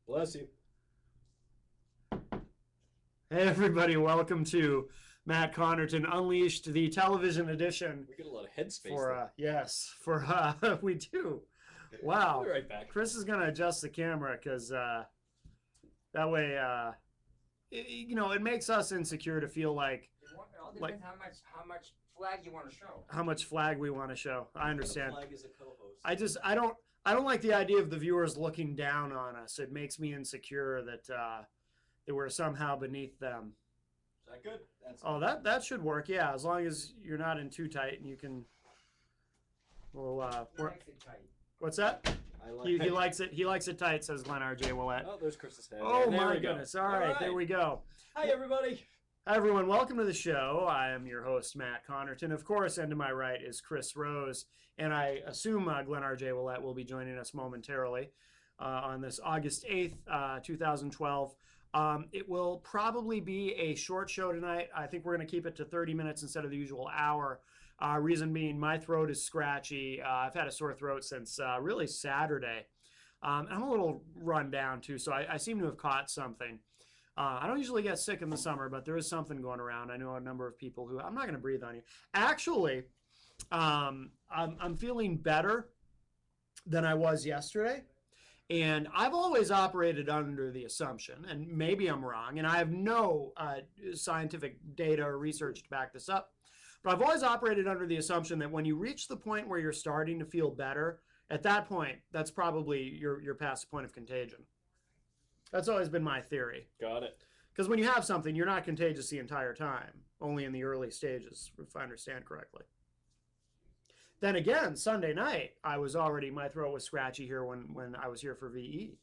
Bless you. Hey everybody, welcome to Matt Connarton Unleashed, the television edition. We get a lot of headspace For there. yes, for we do. I'll be Wow, right back. Chris is gonna adjust the camera because that way, it makes us insecure to feel It all like depends how much flag you want to show. how much flag we want to show. I The understand. flag is a co-host. I don't like the idea of the viewers looking down on us. It makes me insecure that we're somehow beneath them. Is that good? That's Oh, that should work. Yeah, as long as you're not in too tight and you can. Well, He likes it tight. what's that? I like. He likes it. He likes it tight. Says Glenn R.J. Willett. Oh, there's Chris's head. Oh There my we go. goodness! All right, there we go. Hi, everybody. Hi everyone, welcome to the show. I am your host Matt Connarton, of course, and to my right is Chris Rose, and I assume Glenn R.J. Willett will be joining us momentarily on this August 8th, 2012. It will probably be a short show tonight. I think we're going to keep it to 30 minutes instead of the usual hour. Reason being, my throat is scratchy. I've had a sore throat since really Saturday. I'm a little run down too, so I seem to have caught something. I don't usually get sick in the summer, but there is something going around. I know a number of people who I'm not going to breathe on you. Actually, I'm feeling better than I was yesterday. And I've always operated under the assumption, and maybe I'm wrong, and I have no scientific data or research to back this up, but I've always operated under the assumption that when you reach the point where you're starting to feel better, at that point, that's probably you're past the point of contagion. That's always been my theory. Got it. Because when you have something, you're not contagious the entire time, only in the early stages, if I understand correctly. Then again, Sunday night, my throat was scratchy here when I was here for VE.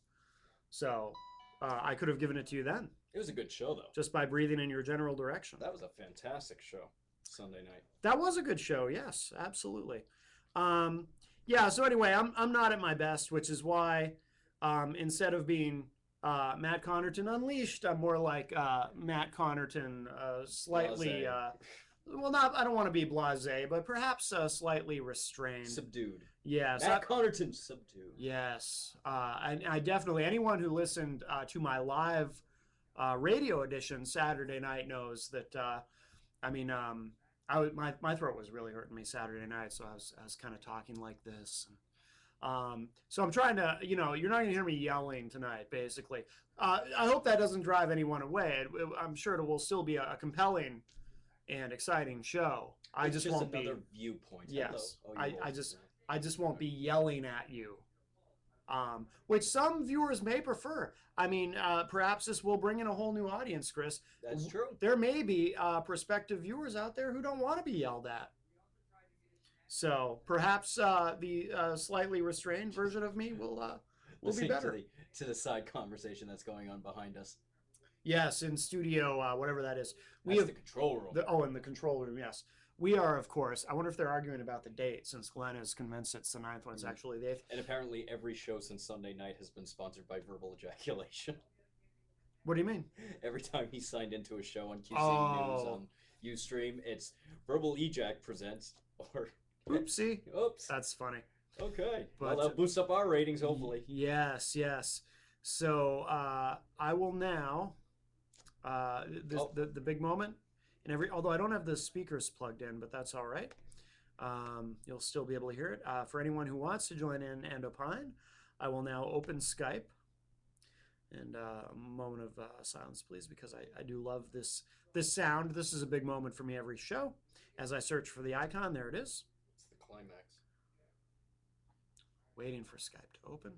So I could have given it to you then, It was a good show, though. just by breathing in your general direction. That was a fantastic show. Sunday night. That was a good show, yes, absolutely. Yeah, so anyway, I'm not at my best, which is why instead of being Matt Connarton Unleashed, I'm more like Matt Connarton slightly... I don't want to be blasé, but perhaps slightly restrained. Subdued. Yes. Matt Connarton subdued. Yes. I definitely, anyone who listened to my live radio edition Saturday night knows that, my throat was really hurting me Saturday night, so I was kind of talking like this. So I'm trying to, you're not going to hear me yelling tonight, basically. I hope that doesn't drive anyone away. I'm sure it will still be a compelling and exciting show. I It's just just won't another be. viewpoint. Yes, Hello. Oh, I just won't be yelling at you, which some viewers may prefer. I mean, perhaps this will bring in a whole new audience, Chris. That's true. There may be prospective viewers out there who don't want to be yelled at. So perhaps the slightly restrained version of me will be Listening better. to the side conversation that's going on behind us. Yes, in studio, whatever that is. That's the control room. In the control room, yes. We are, of course. I wonder if they're arguing about the date, since Glenn is convinced it's the 9th when it's actually the 8th. And apparently every show since Sunday night has been sponsored by verbal ejaculation. What do you mean? Every time he signed into a show on QC News Oh. on Ustream, it's Verbal Ejac presents, or Oopsie. oops. That's funny. Okay. But- Well, that boosts up our ratings, hopefully. Yes, yes. So I will now, the big moment, and although I don't have the speakers plugged in, but that's all right. You'll still be able to hear it. For anyone who wants to join in and opine, I will now open Skype. And a moment of silence, please, because I do love this sound. This is a big moment for me every show. As I search for the icon, there it is. It's the climax. Waiting for Skype to open.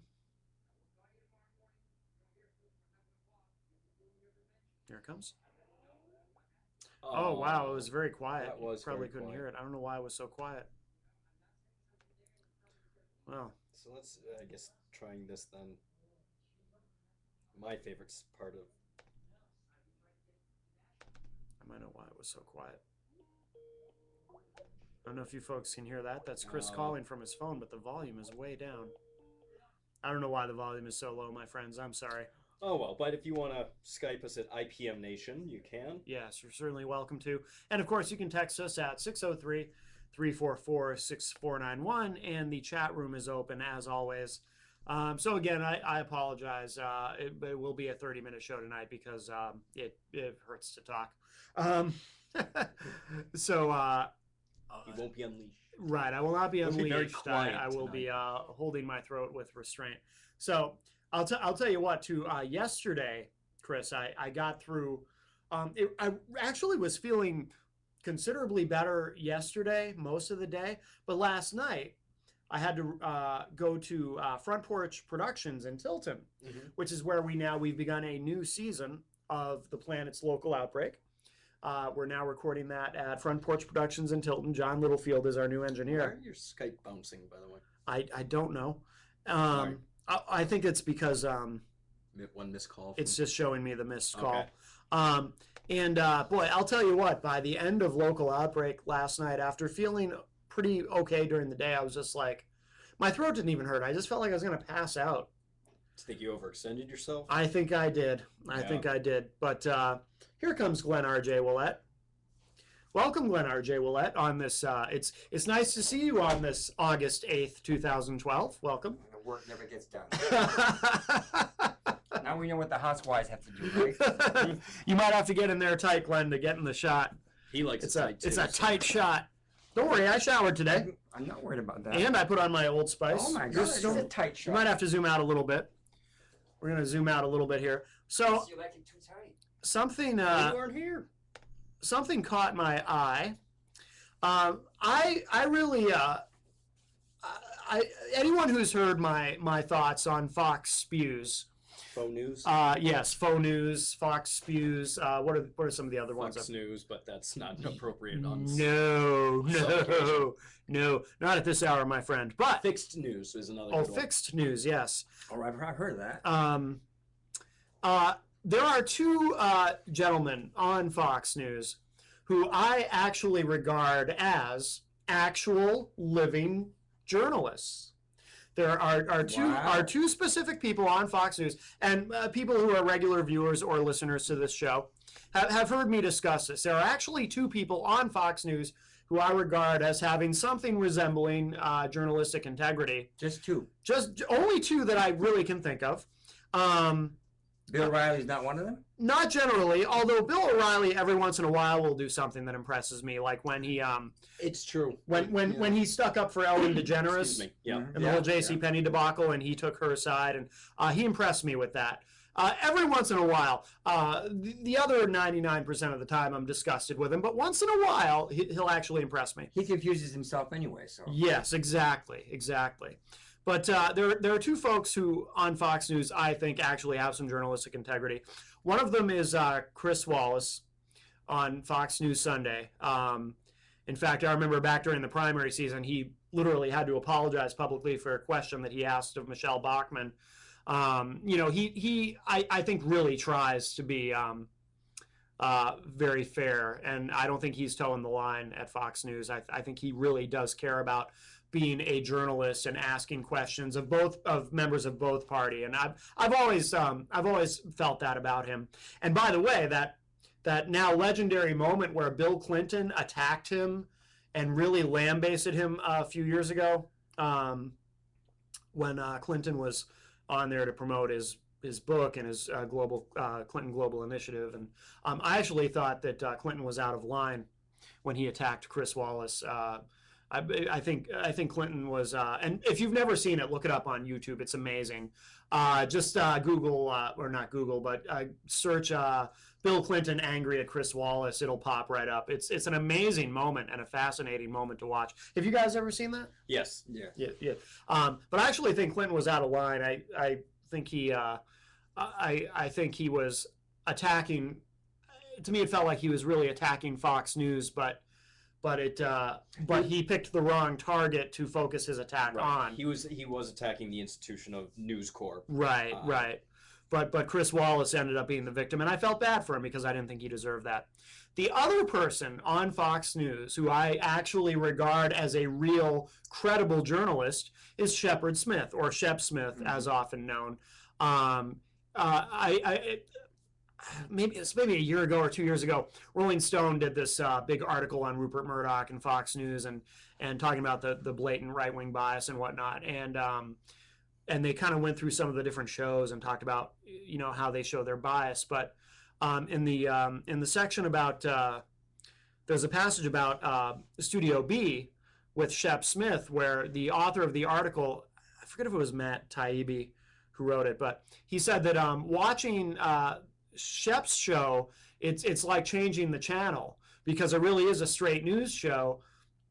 Here it comes. Oh, wow, it was very quiet. That was You probably very couldn't quiet. hear it. I don't know why it was so quiet. Well, So let's, I guess, trying this then. My favorite part of. I might know why it was so quiet. I don't know if you folks can hear that. That's Chris calling from his phone, but the volume is way down. I don't know why the volume is so low, my friends. I'm sorry. Oh, well, but if you want to Skype us at IPM Nation, you can. Yes, you're certainly welcome to. And of course, you can text us at 603-344-6491, and the chat room is open as always. So again, I apologize. It will be a 30-minute show tonight because it hurts to talk. Um, so You won't be unleashed. right, I will not be You'll be very unleashed. quiet I will be tonight. holding my throat with restraint. So I'll tell you what. Yesterday, Chris, I got through. I actually was feeling considerably better yesterday, most of the day, but last night I had to go to Front Porch Productions in Tilton, which is where we've begun a new season of the Planet's Local Outbreak. We're now recording that at Front Porch Productions in Tilton. John Littlefield is our new Why engineer. are your Skype bouncing, by the way? I don't know. Right. I think it's because One missed call. it's just showing me the missed call. Okay. Boy, I'll tell you what, by the end of Local Outbreak last night, after feeling pretty okay during the day, I was just like, my throat didn't even hurt. I just felt like I was going to pass out. Think you overextended yourself? I think I did. But here comes Glenn R.J. Willett. Welcome, Glenn R.J. Willett, on this. It's nice to see you on this August 8th, 2012. Welcome. The work never gets done. Now we know what the housewives have to do, right? You might have to get in there tight, Glenn, to get in the shot. He likes It's it a tight, too, it's a so- tight shot. Don't worry, I showered today, I'm not worried about that. and I put on my Old Spice. Oh my God, Just it's a tight you shot. might have to zoom out a little bit. We're gonna zoom out a little bit here. So You like it too tight. something you aren't here. something caught my eye. I really anyone who's heard my thoughts on Fox Spews. Faux news. Yes, faux news, Fox Spews. What are some of the other ones? Fox News, but that's not appropriate on No, not at this hour, my friend. But Fixed news is another oh, good one. fixed news, yes. Oh, I've heard of that. There are two gentlemen on Fox News who I actually regard as actual living journalists. There are two specific people on Fox News, and people who are regular viewers or listeners to this show have heard me discuss this. There are actually two people on Fox News who I regard as having something resembling journalistic integrity. Just two. Just only two that I really can think of. Bill O'Reilly's not one of them? Not generally, although Bill O'Reilly every once in a while will do something that impresses me, like when he It's true. when he stuck up for Ellen DeGeneres Excuse me. Yeah. Mhm. and the whole J.C. Penney debacle, and he took her side, and he impressed me with that. Every once in a while, the other 99% of the time, I'm disgusted with him, but once in a while, he'll actually impress me. He confuses himself anyway, so. Yes, exactly. But there are two folks who on Fox News I think actually have some journalistic integrity. One of them is Chris Wallace on Fox News Sunday. In fact, I remember back during the primary season, he literally had to apologize publicly for a question that he asked of Michelle Bachmann. I think really tries to be very fair, and I don't think he's toeing the line at Fox News. I think he really does care about being a journalist and asking questions of members of both party, and I've always felt that about him. And by the way, that now legendary moment where Bill Clinton attacked him and really lambasted him a few years ago, when Clinton was on there to promote his book and his Clinton Global Initiative, and I actually thought that Clinton was out of line when he attacked Chris Wallace. I think Clinton was, and if you've never seen it, look it up on YouTube. It's amazing. Just Google, or not Google, but search Bill Clinton angry at Chris Wallace. It'll pop right up. It's an amazing moment and a fascinating moment to watch. Have you guys ever seen that? Yes. Yeah. Yeah. But I actually think Clinton was out of line. I think I think he was attacking. To me, it felt like he was really attacking Fox News, but he picked the wrong target to focus his attack on. He was attacking the institution of News Corp. Right. But Chris Wallace ended up being the victim, and I felt bad for him because I didn't think he deserved that. The other person on Fox News who I actually regard as a real credible journalist is Shepard Smith, or Shep Smith, as often known. Maybe a year ago or 2 years ago, Rolling Stone did this big article on Rupert Murdoch and Fox News and talking about the blatant right-wing bias and whatnot. And and they kind of went through some of the different shows and talked about, you know, how they show their bias. But in the section about there's a passage about Studio B with Shep Smith, where the author of the article, I forget if it was Matt Taibbi who wrote it, but he said that watching Shep's show, it's like changing the channel, because it really is a straight news show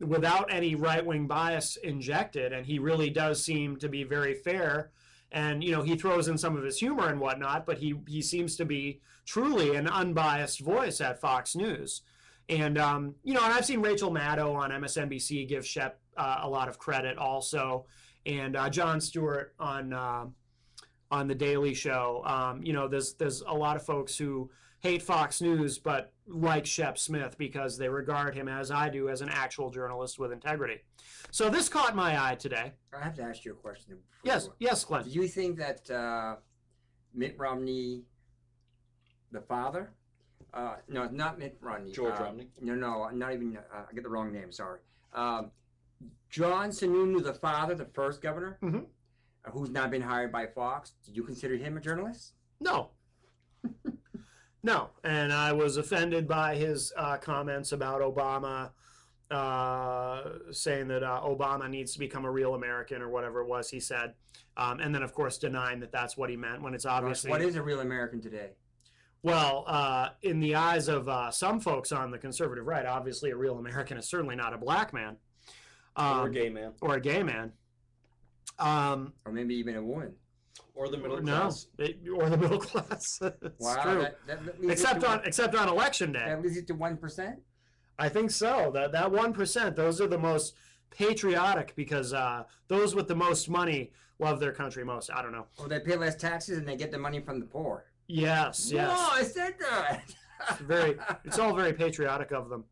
without any right-wing bias injected, and he really does seem to be very fair. And, you know, he throws in some of his humor and whatnot, but he seems to be truly an unbiased voice at Fox News. And, you know, and I've seen Rachel Maddow on MSNBC give Shep a lot of credit also, and Jon Stewart on The Daily Show. You know, there's a lot of folks who hate Fox News but like Shep Smith because they regard him, as I do, as an actual journalist with integrity. So this caught my eye today. I have to ask you a question. Yes, Glenn. Do you think that Mitt Romney, the father, no, not Mitt Romney. George Romney? No, not even, I get the wrong name, sorry. John Sununu, the father, the first governor, who's now been hired by Fox, do you consider him a journalist? No. No, and I was offended by his comments about Obama, saying that Obama needs to become a real American or whatever it was he said, and then of course denying that that's what he meant when it's obviously. What is a real American today? Well, in the eyes of some folks on the conservative right, obviously a real American is certainly not a black man, or a gay man, or a gay man, or maybe even a woman. Or the middle class. Or the middle class. It's wow, true. That except on election day. That leads it to 1%? I think so. That 1%, those are the most patriotic, because those with the most money love their country most. I don't know. Well, they pay less taxes and they get the money from the poor. Yes. No, I said that. It's all very patriotic of them.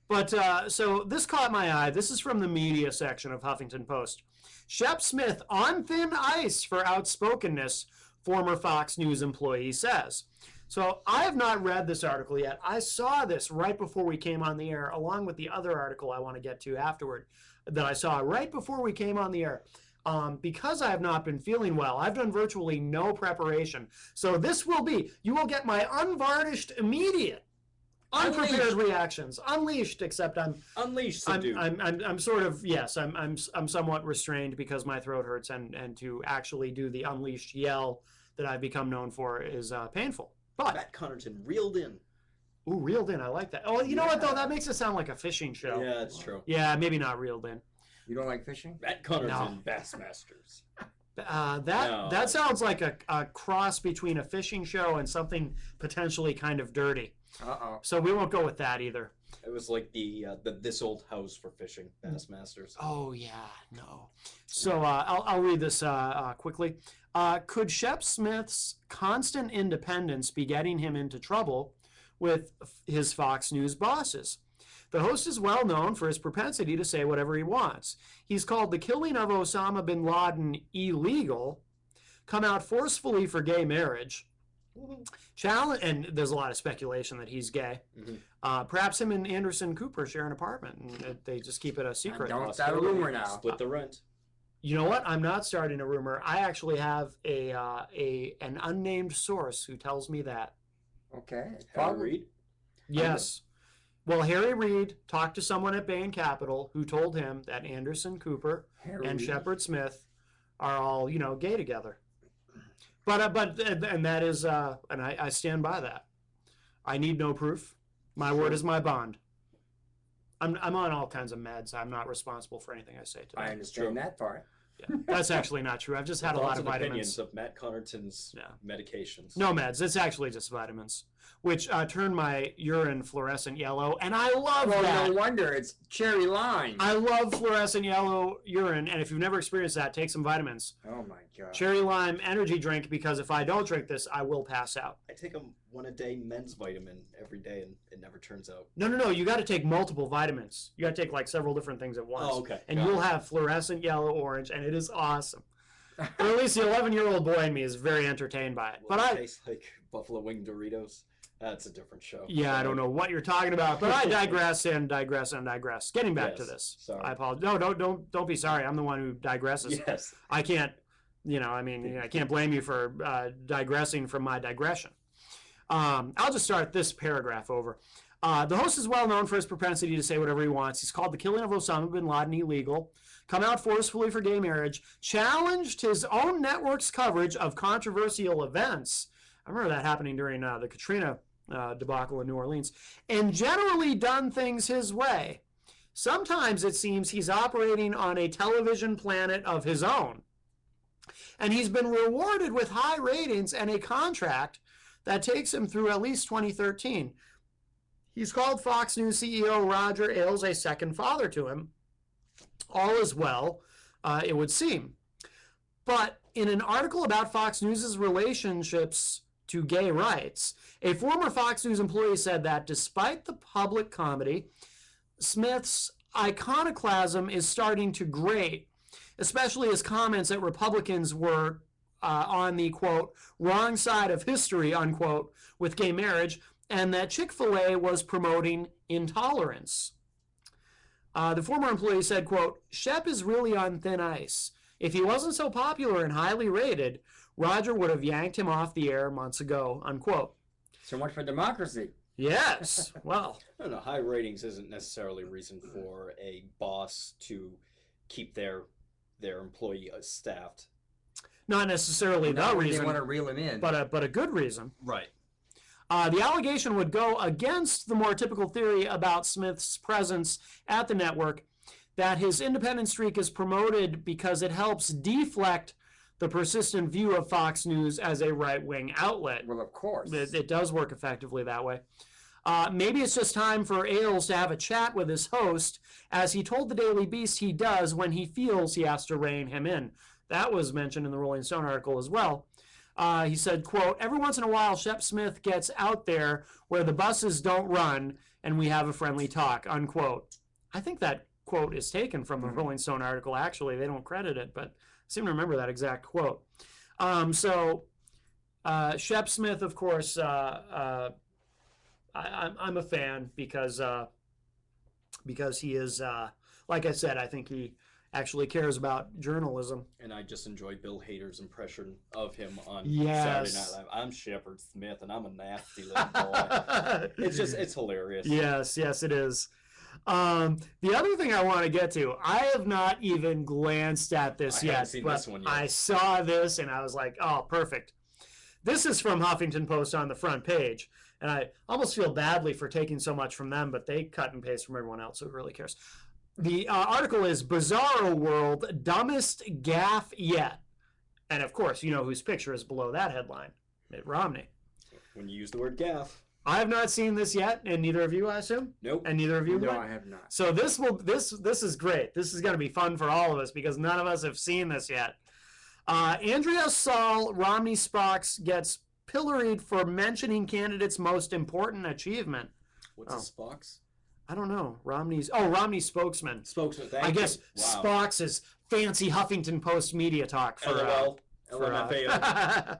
But so this caught my eye. This is from the media section of Huffington Post. Shep Smith on thin ice for outspokenness, former Fox News employee says. So I have not read this article yet. I saw this right before we came on the air, along with the other article I want to get to afterward that I saw right before we came on the air. Because I have not been feeling well, I've done virtually no preparation. So this will be, you will get my unvarnished, immediate, unprepared reactions, unleashed. Except I'm unleashed. I'm sort of, yes, I'm somewhat restrained because my throat hurts, and to actually do the unleashed yell that I've become known for is painful. But Matt Connarton reeled in. Ooh, reeled in. I like that. Oh, you know what though? That makes it sound like a fishing show. Yeah, it's true. Yeah, maybe not reeled in. You don't like fishing? Matt Connarton, Bassmasters. That sounds like a cross between a fishing show and something potentially kind of dirty. Uh-oh. So we won't go with that either. It was like the This Old House for fishing, Bassmasters. Oh yeah, no. So I'll read this quickly. Could Shep Smith's constant independence be getting him into trouble with his Fox News bosses? The host is well known for his propensity to say whatever he wants. He's called the killing of Osama bin Laden illegal, come out forcefully for gay marriage, challenge, and there's a lot of speculation that he's gay. Perhaps him and Anderson Cooper share an apartment, and they just keep it a secret. Don't start a rumor now. Split the rent. You know what? I'm not starting a rumor. I actually have an unnamed source who tells me that. Okay. Harry Reid? Yes. Well, Harry Reid talked to someone at Bain Capital who told him that Anderson Cooper and Shepard Smith are all, you know, gay together. But that is, and I stand by that. I need no proof. My word is my bond. I'm on all kinds of meds. I'm not responsible for anything I say today. I understand that part. Yeah, that's actually not true. I've just had a lot of vitamins. Opinions of Matt Connarton's medications. No meds. It's actually just vitamins, which turn my urine fluorescent yellow, and I love that. Well, no wonder. It's cherry lime. I love fluorescent yellow urine, and if you've never experienced that, take some vitamins. Oh my god. Cherry lime energy drink, because if I don't drink this, I will pass out. I take a one-a-day men's vitamin every day, and it never turns out. No. You got to take multiple vitamins. You got to take like several different things at once. Oh, okay. And you'll have fluorescent yellow, orange, and it is awesome. Or at least the 11-year-old boy in me is very entertained by it. But it tastes like buffalo wing Doritos. That's a different show. Yeah, I don't know what you're talking about, but I digress and digress and digress. Getting back to this. Sorry. I apologize. No, don't be sorry. I'm the one who digresses. Yes. I can't. I mean, I can't blame you for digressing from my digression. I'll just start this paragraph over. The host is well known for his propensity to say whatever he wants. He's called the killing of Osama bin Laden illegal, come out forcefully for gay marriage, challenged his own network's coverage of controversial events. I remember that happening during the Katrina debacle in New Orleans, and generally done things his way. Sometimes it seems he's operating on a television planet of his own. And he's been rewarded with high ratings and a contract that takes him through at least 2013. He's called Fox News CEO Roger Ailes a second father to him. All is well, it would seem. But in an article about Fox News' relationships to gay rights, a former Fox News employee said that despite the public comedy, Smith's iconoclasm is starting to grate, especially his comments that Republicans were on the, quote, wrong side of history, unquote, with gay marriage, and that Chick-fil-A was promoting intolerance. The former employee said, quote, Shep is really on thin ice. If he wasn't so popular and highly rated, Roger would have yanked him off the air months ago, unquote. So much for democracy. Yes, well. I don't know, high ratings isn't necessarily a reason for a boss to keep their employee staffed. Not necessarily the reason. They want to reel him in. But a good reason. Right. The allegation would go against the more typical theory about Smith's presence at the network, that his independent streak is promoted because it helps deflect the persistent view of Fox News as a right-wing outlet. Well, of course. It does work effectively that way. Maybe it's just time for Ailes to have a chat with his host, as he told the Daily Beast he does when he feels he has to rein him in. That was mentioned in the Rolling Stone article as well. He said, quote, every once in a while, Shep Smith gets out there where the buses don't run and we have a friendly talk, unquote. I think that quote is taken from the Rolling Stone article. Actually, they don't credit it, but I seem to remember that exact quote. Shep Smith, of course, I'm a fan because he is, like I said, I think he actually cares about journalism. And I just enjoy Bill Hader's impression of him on Yes. Saturday Night Live. I'm Shepard Smith, and I'm a nasty little boy. It's hilarious. Yes, it is. The other thing I want to get to, I have not even glanced at this I haven't yet, seen but this one yet. I saw this and I was like, oh, perfect. This is from Huffington Post on the front page, and I almost feel badly for taking so much from them, but they cut and paste from everyone else, so who really cares? The article is Bizarro World, Dumbest Gaffe Yet. And of course, you know whose picture is below that headline, Mitt Romney. When you use the word gaff. I have not seen this yet, and neither of you, I assume? Nope. And neither of you? No, would? I have not. So this is great. This is going to be fun for all of us because none of us have seen this yet. Andrea Saul, Romney Spox, gets pilloried for mentioning candidate's most important achievement. What's a Spox? I don't know. Romney spokesman. Spokesman, I guess Wow. Spox is fancy Huffington Post media talk for LOL. LMFAO.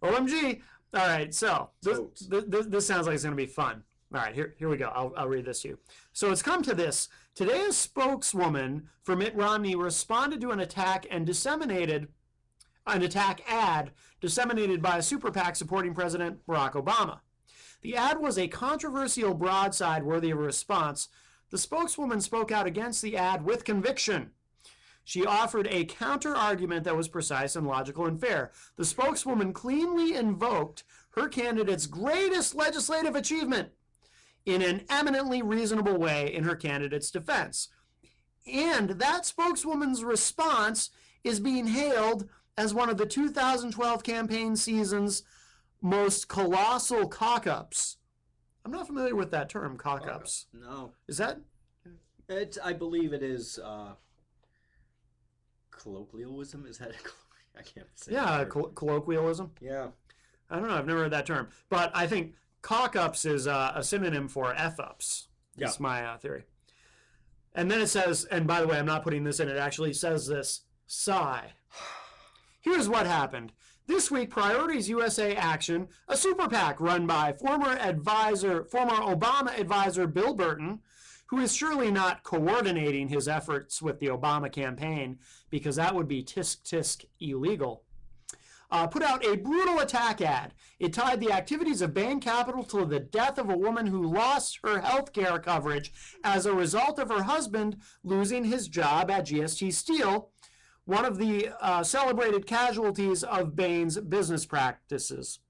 OMG. All right, so this sounds like it's going to be fun. All right, here we go. I'll read this to you. So it's come to this. Today, a spokeswoman for Mitt Romney responded to an attack ad disseminated by a super PAC supporting President Barack Obama. The ad was a controversial broadside worthy of a response. The spokeswoman spoke out against the ad with conviction. She offered a counter-argument that was precise and logical and fair. The spokeswoman cleanly invoked her candidate's greatest legislative achievement in an eminently reasonable way in her candidate's defense. And that spokeswoman's response is being hailed as one of the 2012 campaign season's most colossal cock-ups. I'm not familiar with that term, cock-ups. No. Is that? I believe it is colloquialism. Is that? I can't say. Yeah, that word. colloquialism. Yeah. I don't know. I've never heard that term. But I think cock-ups is a synonym for F-ups. That's my theory. And then it says, and by the way, I'm not putting this in. It actually says this, sigh. Here's what happened. This week, Priorities USA Action, a super PAC run by former Obama advisor Bill Burton, who is surely not coordinating his efforts with the Obama campaign, because that would be tisk tisk illegal, put out a brutal attack ad. It tied the activities of Bain Capital to the death of a woman who lost her health care coverage as a result of her husband losing his job at GST Steel, one of the celebrated casualties of Bain's business practices.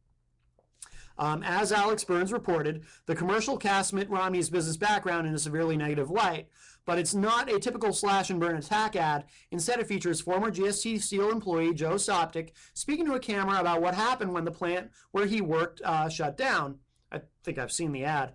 As Alex Burns reported, the commercial casts Mitt Romney's business background in a severely negative light, but it's not a typical slash and burn attack ad. Instead, it features former GST Steel employee Joe Soptic speaking to a camera about what happened when the plant where he worked shut down. I think I've seen the ad.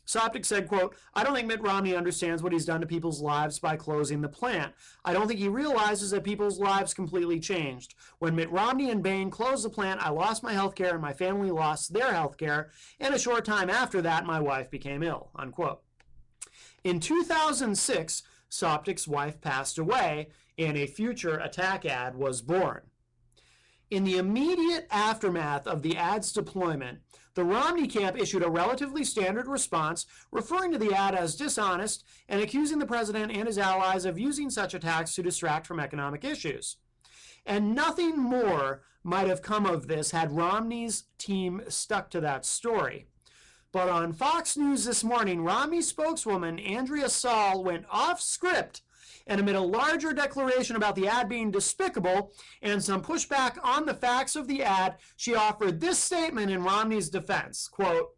Soptic said, quote, "I don't think Mitt Romney understands what he's done to people's lives by closing the plant. I don't think he realizes that people's lives completely changed. When Mitt Romney and Bain closed the plant, I lost my health care and my family lost their health care. And a short time after that, my wife became ill," unquote. In 2006, Soptic's wife passed away, and a future attack ad was born. In the immediate aftermath of the ad's deployment, the Romney camp issued a relatively standard response, referring to the ad as dishonest and accusing the president and his allies of using such attacks to distract from economic issues. And nothing more might have come of this had Romney's team stuck to that story. But on Fox News this morning, Romney spokeswoman Andrea Saul went off script, and amid a larger declaration about the ad being despicable and some pushback on the facts of the ad, she offered this statement in Romney's defense, quote,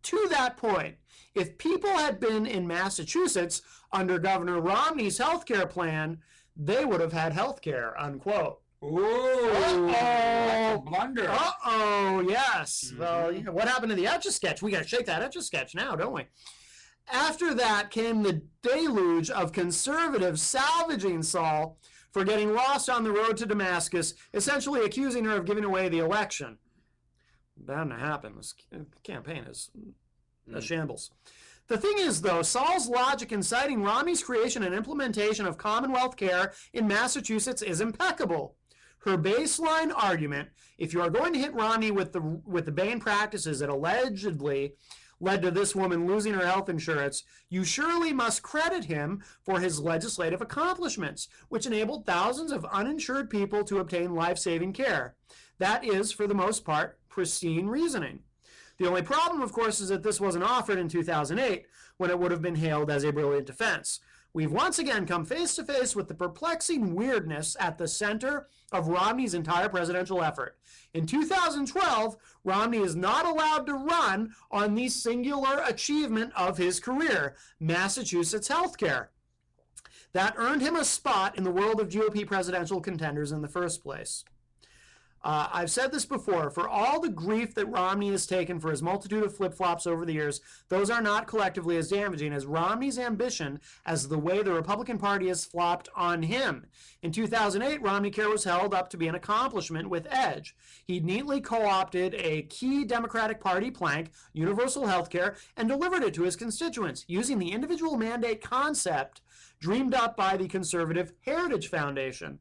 "To that point, if people had been in Massachusetts under Governor Romney's health care plan, they would have had health care," unquote. Ooh, that's a blunder. Yes. Well, what happened to the Etch-a-Sketch? We got to shake that Etch-a-Sketch now, don't we? After that came the deluge of conservatives salvaging Saul for getting lost on the road to Damascus, essentially accusing her of giving away the election. Bound to happen. This campaign is a shambles. The thing is, though, Saul's logic in citing Romney's creation and implementation of Commonwealth care in Massachusetts is impeccable. Her baseline argument, if you are going to hit Romney with the Bain practices that allegedly led to this woman losing her health insurance, you surely must credit him for his legislative accomplishments, which enabled thousands of uninsured people to obtain life-saving care. That is, for the most part, pristine reasoning. The only problem, of course, is that this wasn't offered in 2008, when it would have been hailed as a brilliant defense. We've once again come face to face with the perplexing weirdness at the center of Romney's entire presidential effort. In 2012, Romney is not allowed to run on the singular achievement of his career, Massachusetts health care. That earned him a spot in the world of GOP presidential contenders in the first place. I've said this before, for all the grief that Romney has taken for his multitude of flip-flops over the years, those are not collectively as damaging as Romney's ambition as the way the Republican Party has flopped on him. In 2008, Romney Care was held up to be an accomplishment with edge. He neatly co-opted a key Democratic Party plank, universal health care, and delivered it to his constituents, using the individual mandate concept dreamed up by the conservative Heritage Foundation.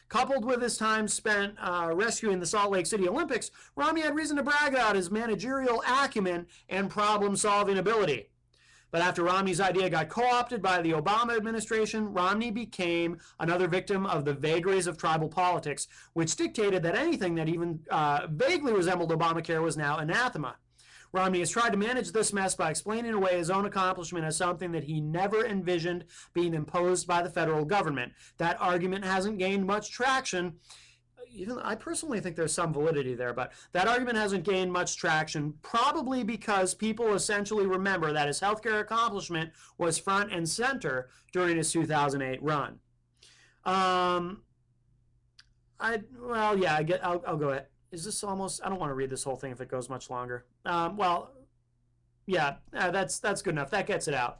Coupled with his time spent rescuing the Salt Lake City Olympics, Romney had reason to brag about his managerial acumen and problem-solving ability. But after Romney's idea got co-opted by the Obama administration, Romney became another victim of the vagaries of tribal politics, which dictated that anything that even vaguely resembled Obamacare was now anathema. Romney has tried to manage this mess by explaining away his own accomplishment as something that he never envisioned being imposed by the federal government. That argument hasn't gained much traction. Even I personally think there's some validity there, but that argument hasn't gained much traction, probably because people essentially remember that his healthcare accomplishment was front and center during his 2008 run. I'll go ahead. Is this almost? I don't want to read this whole thing if it goes much longer. That's good enough. That gets it out.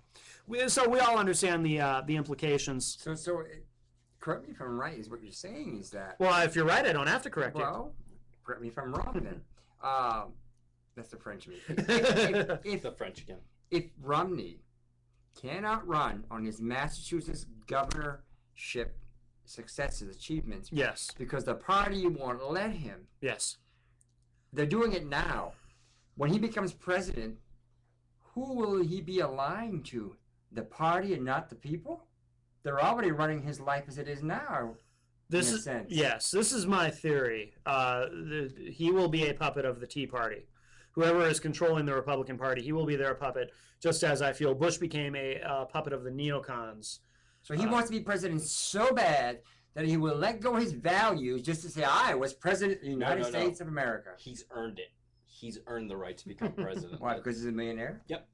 So we all understand the implications. So, correct me if I'm right. Is what you're saying is that? Well, if you're right, I don't have to correct you. Well, correct me if I'm wrong then. That's the French me. If the French again. If Romney cannot run on his Massachusetts governorship successes, achievements, yes, because the party won't let him. Yes. They're doing it now. When he becomes president, who will he be aligned to? The party and not the people? They're already running his life as it is now. This in a is sense. yes. This is my theory. He will be a puppet of the Tea Party. Whoever is controlling the Republican Party, he will be their puppet. Just as I feel Bush became a puppet of the neocons. So he wants to be president so bad that he will let go his values just to say, I was president of the United States of America. He's earned it. He's earned the right to become president. Why? Because he's a millionaire? Yep.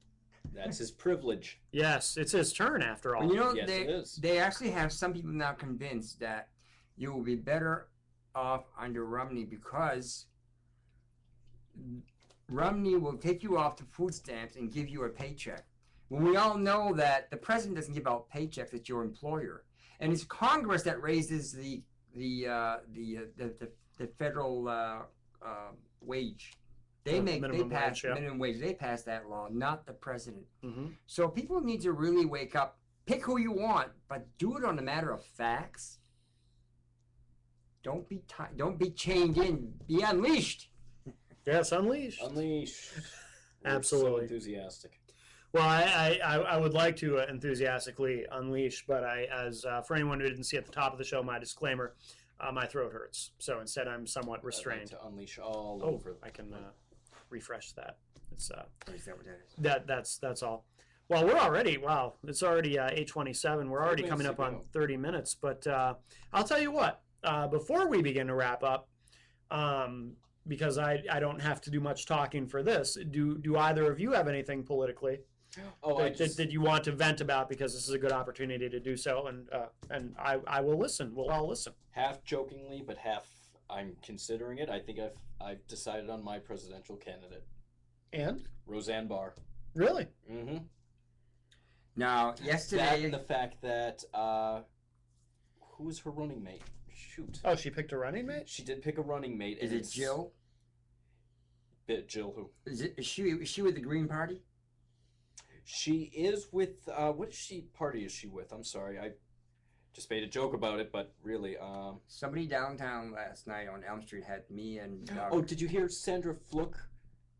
That's his privilege. Yes, it's his turn after all. Well, you know, Yes, it is. they actually have some people now convinced that you will be better off under Romney because Romney will take you off the food stamps and give you a paycheck. When we all know that the president doesn't give out paychecks, it's your employer, and it's Congress that raises the federal wage. They pass minimum wage. They pass that law, not the president. Mm-hmm. So people need to really wake up. Pick who you want, but do it on a matter of facts. Don't be chained in. Be unleashed. Yes, unleashed. Unleash. We're Absolutely. So enthusiastic. Well, I would like to enthusiastically unleash, but as for anyone who didn't see at the top of the show, my disclaimer, my throat hurts. So instead, I'm somewhat restrained. I'd like to unleash all Oh, over. I can refresh that. It's Is that what that is? that's all. Well, we're already it's already 8:27. We're already 30 coming minutes up to on go. 30 minutes. But I'll tell you what. Before we begin to wrap up, because I don't have to do much talking for this. Do either of you have anything politically Oh, that you want to vent about? Because this is a good opportunity to do so, and I will listen. We'll all listen. half jokingly, but half I'm considering it. I think I've decided on my presidential candidate, And Roseanne Barr. really, Mm-hmm. Now, That yesterday, and the fact that who was her running mate? Shoot. oh, she picked a running mate. She did pick a running mate. is and it Jill? Jill who? Is she with the Green Party? She is with what party is she with? I'm sorry, I just made a joke about it, but really, Somebody downtown last night on Elm Street had me and oh, did you hear Sandra Fluke,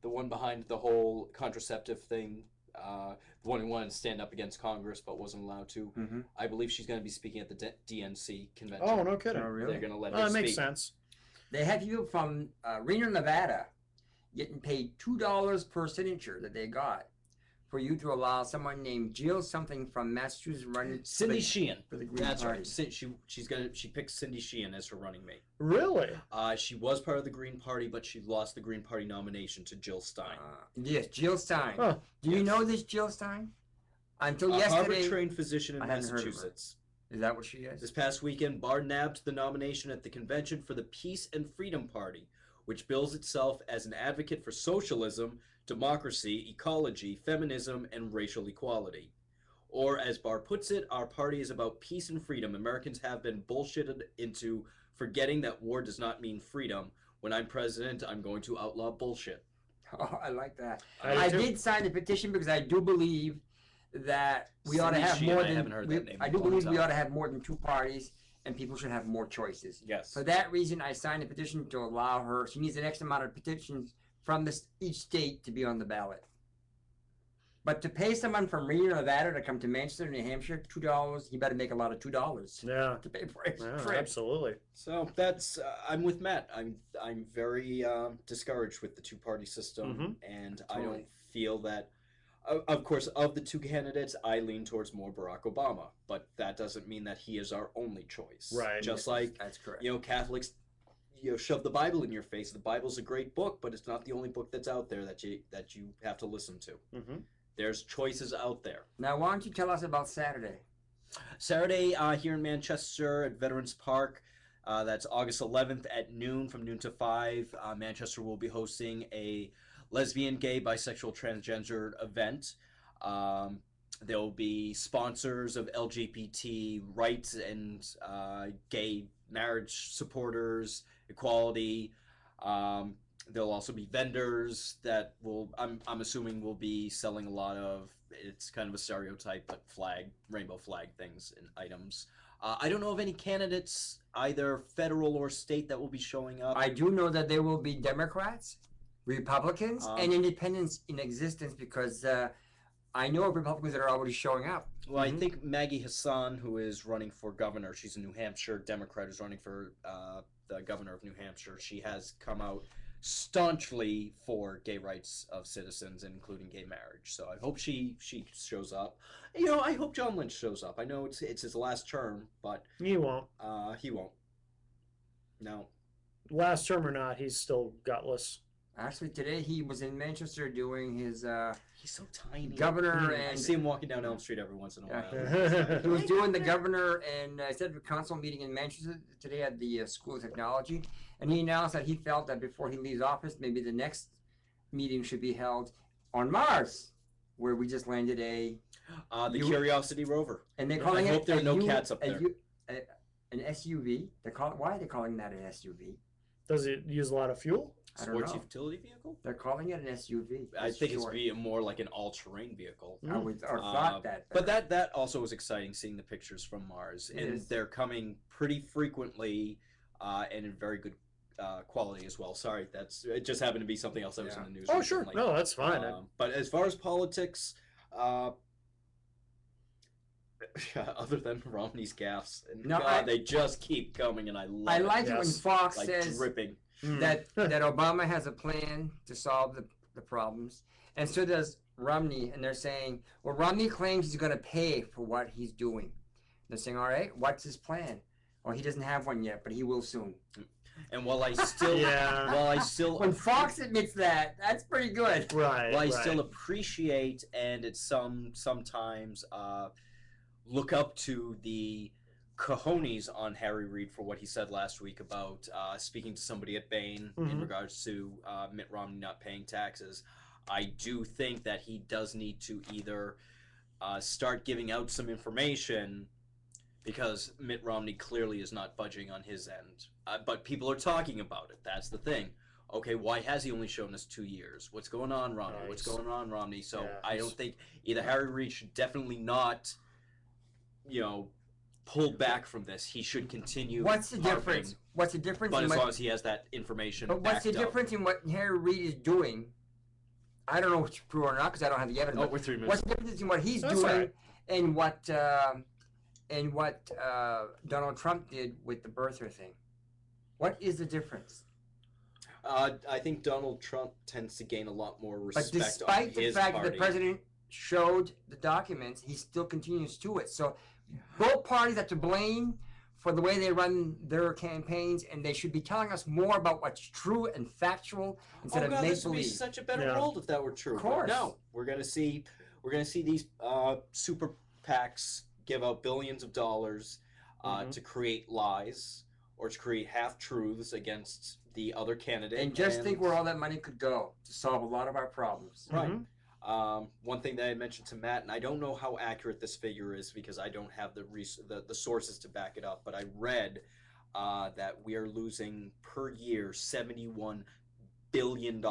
the one behind the whole contraceptive thing, the one who wanted to stand up against Congress but wasn't allowed to? Mhm. I believe she's going to be speaking at the DNC convention. Oh, no kidding. Oh, really? They're going to let Oh, her that speak. makes sense. They had people from Reno, Nevada, getting paid $2 per signature that they got for you to allow someone named Jill something from Massachusetts running Cindy Sheehan. for the Green That's Party. right. She picked Cindy Sheehan as her running mate. Really? She was part of the Green Party, but she lost the Green Party nomination to Jill Stein. Yes, Jill Stein. Huh. Do you Yes. know this Jill Stein? Until A yesterday. Harvard-trained physician in I hadn't heard of her. Massachusetts. Is that what she is? This past weekend, Barr nabbed the nomination at the convention for the Peace and Freedom Party, which bills itself as an advocate for socialism, democracy, ecology, feminism, and racial equality. Or, as Barr puts it, our party is about peace and freedom. Americans have been bullshitted into forgetting that war does not mean freedom. When I'm president, I'm going to outlaw bullshit. Oh, I like that. I I do too. did sign the petition because I do believe that we ought to Cindy have Sheehan, more I than. haven't heard that name I in do a long believe we time. ought to have more than two parties, and people should have more choices. Yes. For that reason, I signed a petition to allow her. She needs an X amount of petitions from each state to be on the ballot. But to pay someone from Reno, Nevada, to come to Manchester, New Hampshire, $2, he better make a lot of $2 Yeah. to pay for it. Yeah, absolutely. So that's I'm with Matt. I'm very discouraged with the two-party system, and I Totally. don't feel that. Of course, of the two candidates, I lean towards more Barack Obama, but that doesn't mean that he is our only choice. Right. Just like That's correct. Catholics, shove the Bible in your face. The Bible's a great book, but it's not the only book that's out there that you have to listen to. Mm-hmm. There's choices out there. Now, why don't you tell us about Saturday? Saturday here in Manchester at Veterans Park. That's August 11th at noon, from noon to 5. Manchester will be hosting a lesbian, gay, bisexual, transgender event. There will be sponsors of LGBT rights and gay marriage supporters, equality. There'll also be vendors that I'm assuming will be selling a lot of, it's kind of a stereotype, but rainbow flag things and items. I don't know of any candidates, either federal or state, that will be showing up. I do know that there will be Democrats, Republicans, and independents in existence because I know of Republicans that are already showing up. Well, I think Maggie Hassan, who is running for governor, she's a New Hampshire Democrat who's running for the governor of New Hampshire. She has come out staunchly for gay rights of citizens, including gay marriage. So I hope she shows up. You know, I hope John Lynch shows up. I know it's his last term, but He won't. he won't. No. Last term or not, he's still gutless. Actually, today he was in Manchester doing his He's so tiny. governor I and see him walking down Elm Street every once in a while. he was doing the governor and instead of a council meeting in Manchester today at the School of Technology, and he announced that he felt that before he leaves office, maybe the next meeting should be held on Mars, where we just landed The Curiosity rover. and they're calling I it hope there are no cats up there. An SUV. Why are they calling that an SUV? Does it use a lot of fuel? I don't Sports know. utility vehicle? They're calling it an SUV. I think it's short. more like an all-terrain vehicle. I would or thought that. But that also was exciting, seeing the pictures from Mars, It and is. they're coming pretty frequently, and in very good quality as well. Sorry, it just happened to be something else that was in the news. Oh, sure. recently. No, that's fine. But as far as politics, other than Romney's gaffes, and No, God, they just keep coming, and I love I it. like it when Yes. Fox Like says dripping. that Obama has a plan to solve the problems, and so does Romney. And they're saying, well, Romney claims he's going to pay for what he's doing. They're saying, all right, what's his plan? Well, he doesn't have one yet, but he will soon. And while I still, Yeah. When Fox admits that, that's pretty good. Right. Well, I right. still appreciate and it's sometimes look up to the cojones on Harry Reid for what he said last week about speaking to somebody at Bain in Mhm. regards to Mitt Romney not paying taxes. I do think that he does need to either start giving out some information because Mitt Romney clearly is not budging on his end. But people are talking about it. That's the thing. Okay, why has he only shown us 2 years? What's going on, Romney? What's Nice. going on, Romney? So Yeah, I don't think either Harry Reid should definitely not, pull back from this. He should continue. What's the harping, difference? What's the difference? But in as what, long as he has that information but what's the backed up. difference in what Harry Reid is doing? I don't know if it's true or not because I don't have the evidence. Oh, but we're 3 minutes. what's the difference in what he's That's doing all right. and what Donald Trump did with the birther thing? What is the difference? I think Donald Trump tends to gain a lot more But respect on despite the his fact party. that the president showed the documents, he still continues to it. So both parties are to blame for the way they run their campaigns, and they should be telling us more about what's true and factual instead of God, make this would be believe. such a better Yeah. world if that were true. Of course. But no, we're gonna see these super PACs give out billions of dollars Mhm. to create lies or to create half truths against the other candidate. And just think where all that money could go to solve a lot of our problems. Right. Mhm. One thing that I mentioned to Matt, and I don't know how accurate this figure is because I don't have the sources to back it up, but I read that we are losing per year $71 billion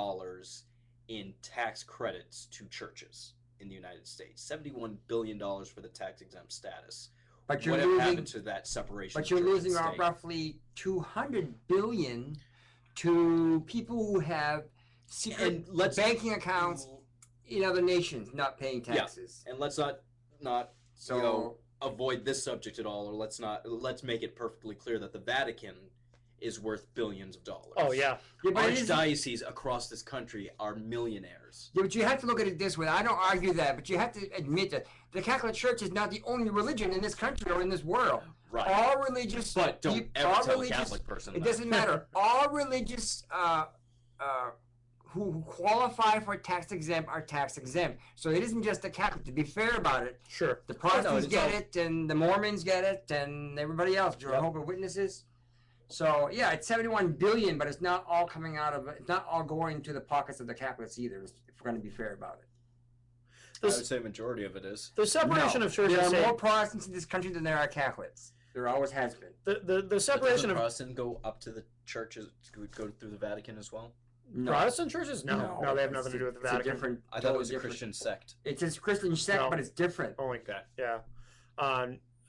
in tax credits to churches in the United States. $71 billion for the tax exempt status. But you're Whatever losing, happened to that separation? but of you're church and losing state? roughly $200 billion to people who have secret And let's banking accounts in other nations not paying Yeah. taxes. And let's not So avoid this subject at all, or let's make it perfectly clear that the Vatican is worth billions of dollars. Oh yeah. yeah, but, it is- Archdioceses across this country are millionaires. yeah, but you have to look at it this way. I don't argue that, but you have to admit that the Catholic Church is not the only religion in this country or in this world. Right. All religious, But don't peop- ever all tell a religious- Catholic person It that. doesn't matter. All religious who qualify for tax exempt are tax exempt. So it isn't just the Catholic. To be fair about it, Sure. the Protestants it's get all- it, and the Mormons get it, and everybody else, Jehovah's Witnesses. So yeah, it's 71 billion, but it's not all coming out of. It's not all going to the pockets of the Catholics either. If we're going to be fair about it. I would say a majority of it is. The separation No, of church there and are state. more Protestants in this country than there are Catholics. There always has been. The But separation doesn't of Protestant go up to the churches, go through the Vatican as well? No, Protestant churches? No, they have nothing to do with the it's Vatican. A different, I thought it totally was a different- Christian sect. It's a Christian sect, No. but it's different. Only yeah.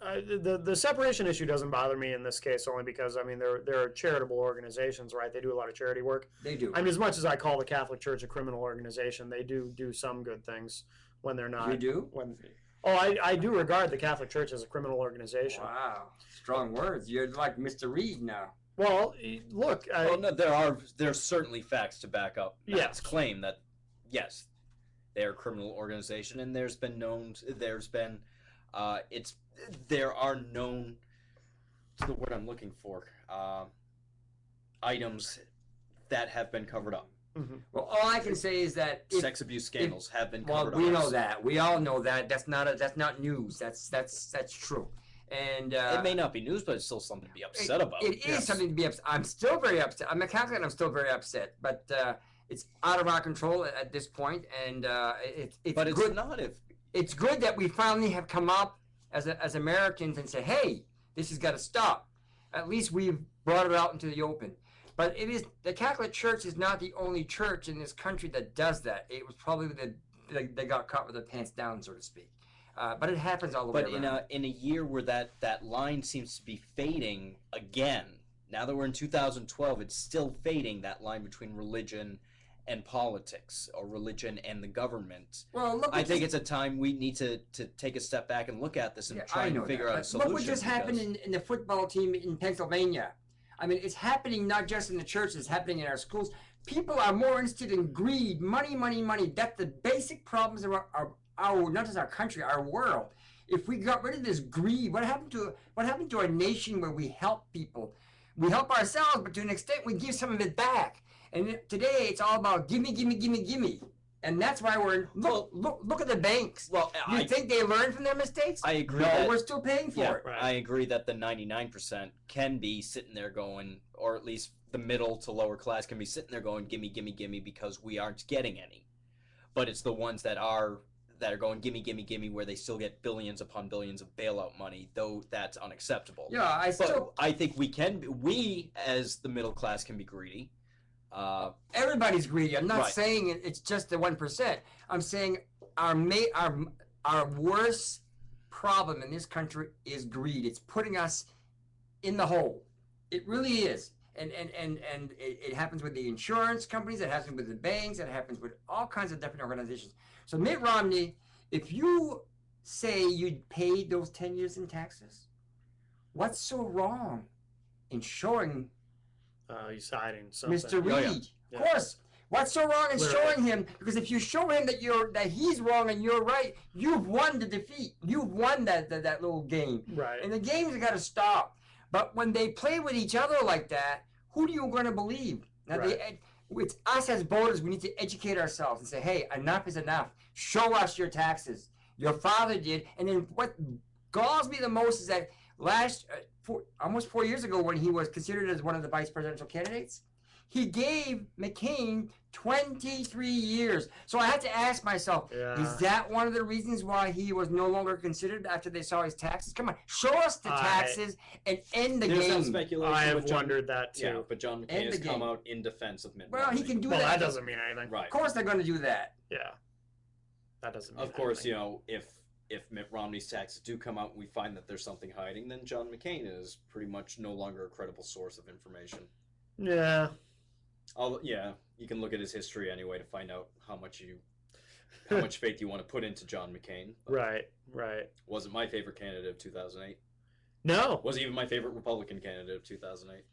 The separation issue doesn't bother me in this case only because I mean they're charitable organizations, right? They do a lot of charity work. They do. I mean, as much as I call the Catholic Church a criminal organization, they do some good things. when they're not. You do? When I do regard the Catholic Church as a criminal organization. Wow, strong words. You're like Mr. Reed now. Well, look, Well, no, there's certainly facts to back up Matt's Yes. claim that yes, they're a criminal organization, and there are known. What's the word I'm looking for? Items that have been covered up. Well, all I can say is that Sex abuse scandals have been well, covered we up. know that. We all know that. That's not news. That's true. And It may not be news, but it's still something to be upset about. It is Yes. something to be upset. I'm still very upset. I'm a Catholic, and I'm still very upset. But it's out of our control at this point, and it's But it's good. not if It's good that we finally have come up as Americans and say, hey, this has got to stop. At least we've brought it out into the open. But the Catholic Church is not the only church in this country that does that. It was probably they got caught with their pants down, so to speak. But it happens all the way around. But in a year where that line seems to be fading again, now that we're in 2012, it's still fading, that line between religion and politics, or religion and the government. Well, look, I think it's a time we need to take a step back and look at this and try and figure out a solution. Look what just happened in the football team in Pennsylvania. I mean, it's happening not just in the church, it's happening in our schools. People are more interested in greed, money, money, money. That's the basic problems of our not just our country, our world. If we got rid of this greed, what happened to a nation where we help people? We help ourselves, but to an extent we give some of it back. And today it's all about gimme, gimme, gimme, gimme. And that's why look at the banks. Well, You think they learned from their mistakes? I agree. No, we're still paying for it. Right. I agree that the 99% can be sitting there going, or at least the middle to lower class can be sitting there going, gimme, gimme, gimme, because we aren't getting any. But it's the ones that are going gimme, gimme, gimme, where they still get billions upon billions of bailout money, though that's unacceptable. Yeah, I think we as the middle class can be greedy. Everybody's greedy. I'm not Right. saying it's just the 1%. I'm saying our worst problem in this country is greed. It's putting us in the hole. It really is. And it happens with the insurance companies, it happens with the banks, it happens with all kinds of different organizations. So Mitt Romney, if you say you paid those 10 years in taxes, what's so wrong in showing He's hiding something. Mr. Reed? Oh, yeah. Yeah. Of course. What's so wrong in Literally. showing him? Because if you show him that he's wrong and you're right, you've won the defeat. You've won that little game. Right. And the game's got to stop. But when they play with each other like that, who do you going to believe? Now, Right. it's us as voters. We need to educate ourselves and say, hey, enough is enough. Show us your taxes. Your father did. And then what galls me the most is that almost 4 years ago, when he was considered as one of the vice presidential candidates, he gave McCain 23 years. So I had to ask myself, Yeah. is that one of the reasons why he was no longer considered after they saw his taxes? Come on, show us the taxes and end the There's some game. speculation. I with have John, wondered that too. Yeah, but John McCain End has the come game. out in defense of Mitt Well, Romney. he can do Well, that. that doesn't mean anything. Right. Of course they're going to do that. Yeah. That doesn't mean Of course, anything. if Mitt Romney's taxes do come out and we find that there's something hiding, then John McCain is pretty much no longer a credible source of information. Yeah. Yeah, you can look at his history anyway to find out how much faith you want to put into John McCain. But Right. wasn't my favorite candidate of 2008. No. Wasn't even my favorite Republican candidate of 2008.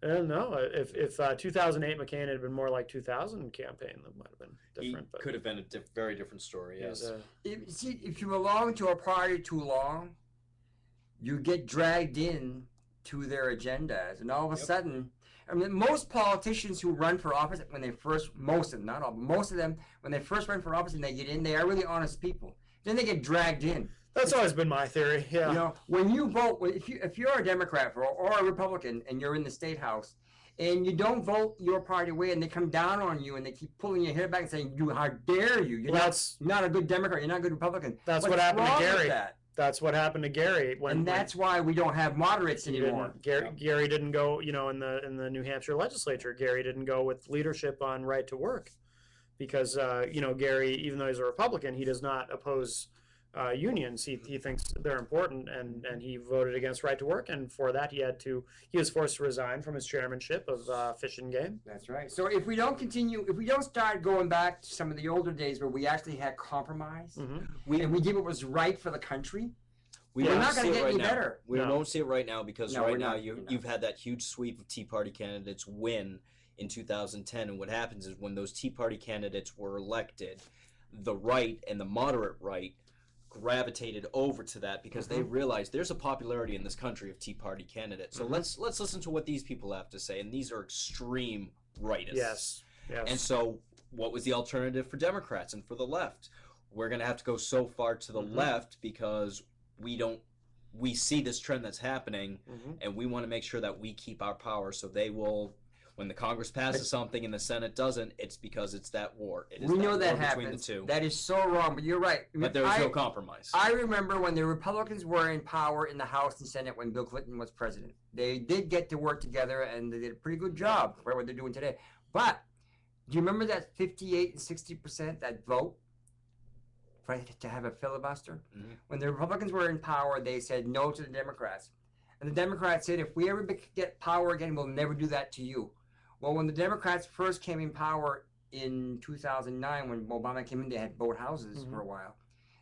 No. If 2008 McCain had been more like 2000 campaign, that might have been different. He could have been a very different story. he was Yes. If you belong to a party too long, you get dragged in to their agendas, and all of a sudden, I mean, most politicians who run for office, when they first, most of them, not all, but most of them, when they first run for office and they get in, they are really honest people. Then they get dragged in. That's always been my theory. Yeah. You know, when you vote, if you're a Democrat or a Republican and you're in the state house, and you don't vote your party away, and they come down on you and they keep pulling your hair back and saying, "How dare you? You're not a good Democrat. You're not a good Republican." That's What's what happened to wrong with Gary. that? That's what happened to Gary. And that's why we don't have moderates he anymore. didn't, Gary didn't go. In the New Hampshire legislature, Gary didn't go with leadership on right to work, because Gary, even though he's a Republican, he does not oppose unions. He thinks they're important, and he voted against right to work, and for that he was forced to resign from his chairmanship of Fish and Game. That's right. So if we don't start going back to some of the older days where we actually had compromise, and we did what was right for the country, we're not going to get any better. We don't see it right now because right now you've had that huge sweep of Tea Party candidates win in 2010, and what happens is when those Tea Party candidates were elected, the right and the moderate right gravitated over to that because they realized there's a popularity in this country of Tea Party candidates. So let's listen to what these people have to say, and these are extreme rightists. Yes. And so what was the alternative for Democrats and for the left? We're going to have to go so far to the left because we see this trend that's happening, and we want to make sure that we keep our power. So they will, when the Congress passes something and the Senate doesn't, it's because it's that war. We know that happens. That is so wrong, but you're right. But there was no compromise. I remember when the Republicans were in power in the House and Senate when Bill Clinton was president. They did get to work together, and they did a pretty good job for what they're doing today. But do you remember that 58 and 60% that vote to have a filibuster? When the Republicans were in power, they said no to the Democrats. And the Democrats said, if we ever get power again, we'll never do that to you. Well, when the Democrats first came in power in 2009, when Obama came in, they had boat houses for a while.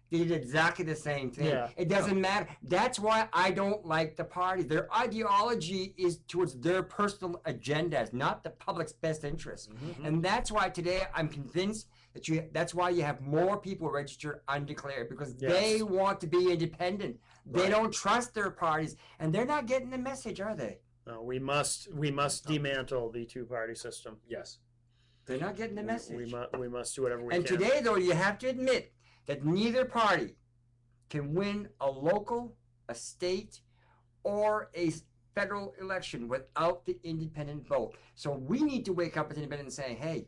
They did exactly the same thing. Yeah. It doesn't matter. That's why I don't like the party. Their ideology is towards their personal agendas, not the public's best interest. And that's why today I'm convinced that that's why you have more people registered undeclared, because they want to be independent. They don't trust their parties, and they're not getting the message, are they? No, we must dismantle the two-party system. Yes. They're not getting the message. We must do whatever we can. And today, though, you have to admit that neither party can win a local, a state, or a federal election without the independent vote. So we need to wake up as independent and say, hey,